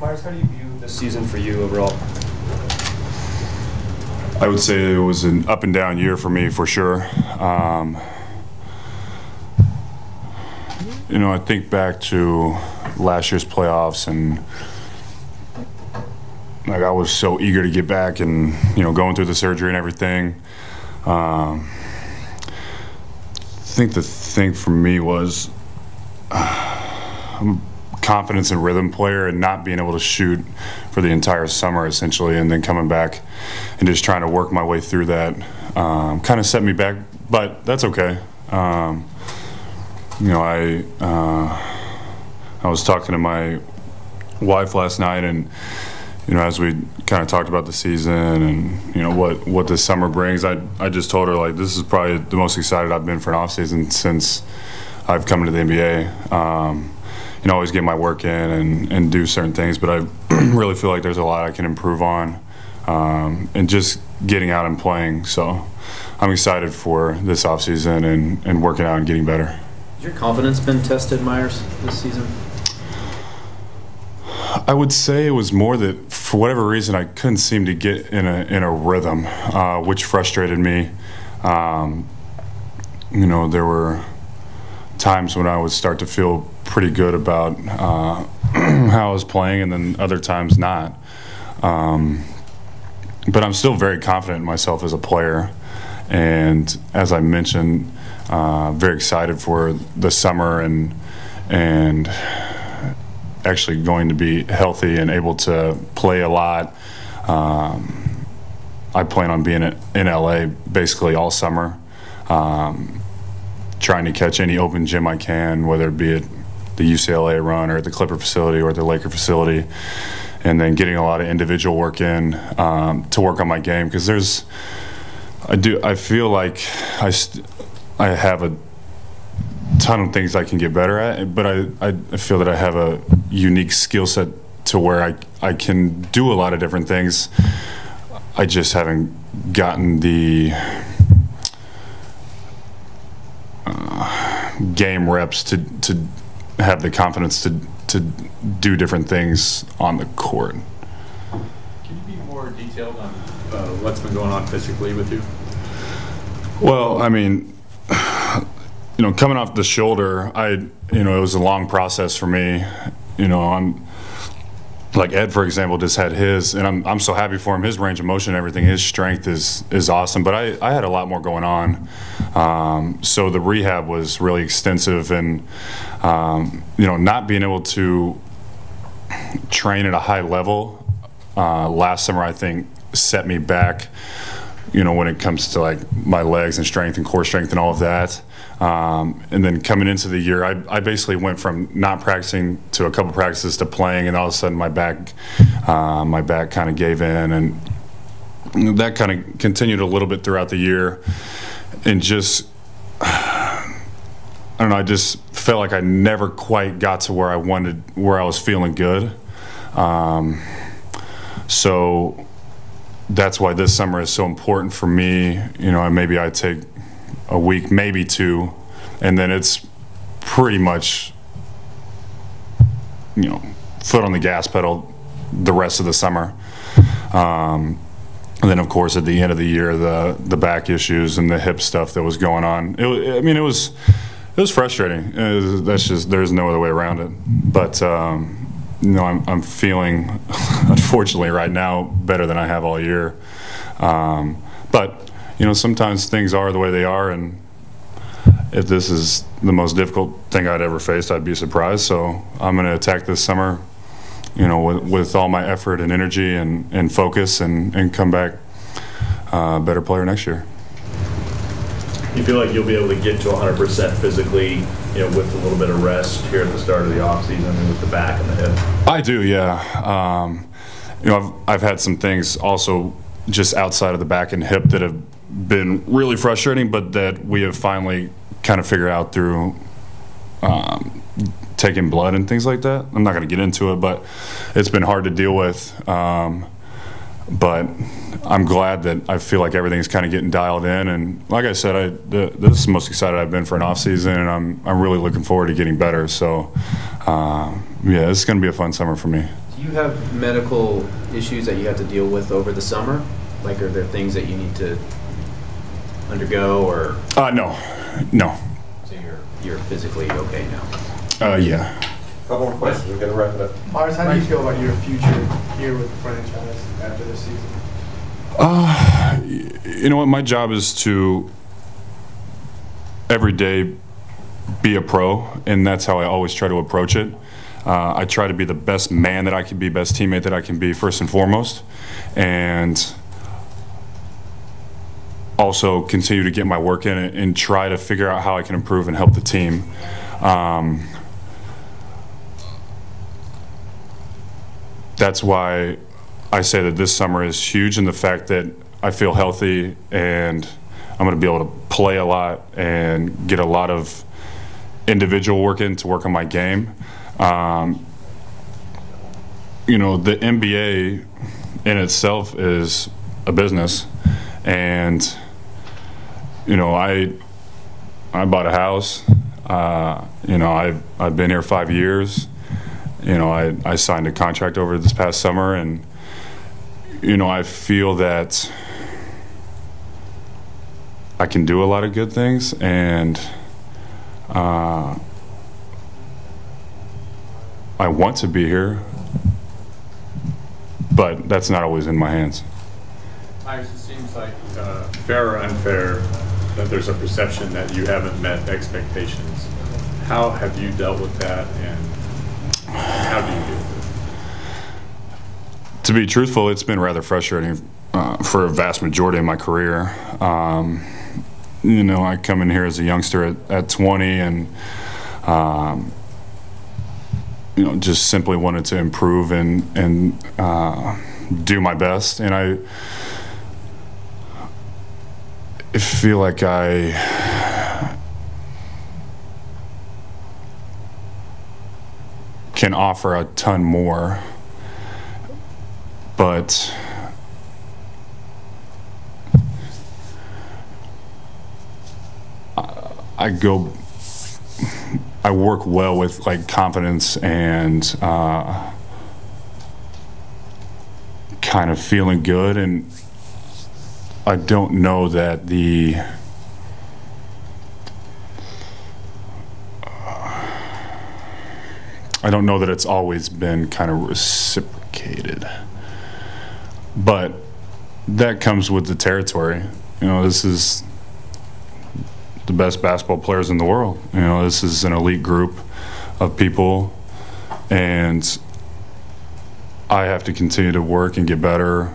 Meyers, how do you view this season for you overall? I would say it was an up and down year for me, for sure. You know, I think back to last year's playoffs, and like I was so eager to get back, and going through the surgery and everything. I think the thing for me was I'm a confidence and rhythm player, and not being able to shoot for the entire summer essentially, and then coming back and just trying to work my way through that kind of set me back, but that's okay. I was talking to my wife last night, and as we kind of talked about the season and what this summer brings, I just told her, like, this is probably the most excited I've been for an off season since I've come into the NBA. Always get my work in and do certain things, but I really feel like there's a lot I can improve on, and just getting out and playing. So I'm excited for this off season and working out and getting better. Has your confidence been tested, Meyers, this season? I would say it was more that for whatever reason I couldn't seem to get in a rhythm, which frustrated me. There were times when I would start to feel pretty good about how I was playing, and then other times not. But I'm still very confident in myself as a player, and as I mentioned, very excited for the summer and actually going to be healthy and able to play a lot. I plan on being in LA basically all summer, trying to catch any open gym I can, whether it be at the UCLA run or at the Clipper facility or at the Laker facility, and then getting a lot of individual work in to work on my game, because I feel like I have a ton of things I can get better at, but I feel that I have a unique skill set to where I can do a lot of different things. I just haven't gotten the game reps to have the confidence to do different things on the court. Can you be more detailed on what's been going on physically with you? Well, I mean, coming off the shoulder, it was a long process for me. I'm like Ed, for example, just had his, and I'm so happy for him. His range of motion and everything, his strength is awesome. But I had a lot more going on, so the rehab was really extensive, and not being able to train at a high level last summer, I think, set me back. When it comes to like my legs and strength and core strength and all of that. And then coming into the year, I basically went from not practicing to a couple practices to playing, and all of a sudden my back kind of gave in, and that kind of continued a little bit throughout the year. And just, I don't know, I just felt like I never quite got to where I was feeling good. So that's why this summer is so important for me. Maybe I take a week, maybe two, and then it's pretty much, foot on the gas pedal the rest of the summer. And then, of course, at the end of the year, the back issues and the hip stuff that was going on. It was frustrating. There's no other way around it. But I'm feeling, unfortunately, right now better than I have all year. But sometimes things are the way they are, and if this is the most difficult thing I'd ever faced, I'd be surprised. So I'm going to attack this summer, with all my effort and energy and focus, and come back a better player next year. You feel like you'll be able to get to 100% physically, with a little bit of rest here at the start of the offseason, with the back and the hip? I do, yeah. I've had some things also just outside of the back and hip that have been really frustrating, but that we have finally kind of figured out through taking blood and things like that. I'm not going to get into it, but it's been hard to deal with. But I'm glad that I feel like everything's kind of getting dialed in, and like I said, this is the most excited I've been for an off season, and I'm really looking forward to getting better. So yeah, it's going to be a fun summer for me. Do you have medical issues that you have to deal with over the summer? Like, are there things that you need to undergo, or? No. So you're physically okay now? Yeah. Couple more questions, we're gonna wrap it up. Meyers, how do you feel about your future here with the franchise after this season? You know what? My job is to every day be a pro, and that's how I always try to approach it. I try to be the best man that I can be, best teammate that I can be, first and foremost, and also continue to get my work in and try to figure out how I can improve and help the team. That's why I say that this summer is huge in the fact that I feel healthy and I'm going to be able to play a lot and get a lot of individual work in to work on my game. You know, the NBA in itself is a business, and you know, I bought a house. You know, I've been here 5 years. You know, I signed a contract over this past summer, and you know, I feel that I can do a lot of good things, and I want to be here, but that's not always in my hands. Myers, it seems like fair or unfair that there's a perception that you haven't met expectations. How have you dealt with that, and how do you deal with it? To be truthful, it's been rather frustrating for a vast majority of my career. You know, I come in here as a youngster at 20 and you know, just simply wanted to improve and do my best, and I feel like I can offer a ton more, but I work well with like confidence and kind of feeling good, and I don't know that it's always been kind of reciprocated, but that comes with the territory. You know, this is the best basketball players in the world. You know, this is an elite group of people, and I have to continue to work and get better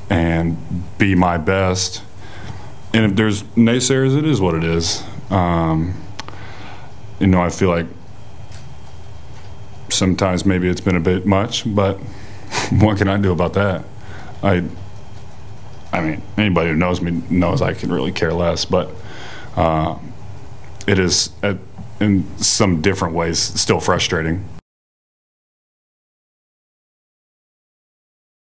and be my best. And if there's naysayers, it is what it is. You know, I feel like sometimes maybe it's been a bit much, but what can I do about that? I mean, anybody who knows me knows I can really care less, but it is in some different ways still frustrating.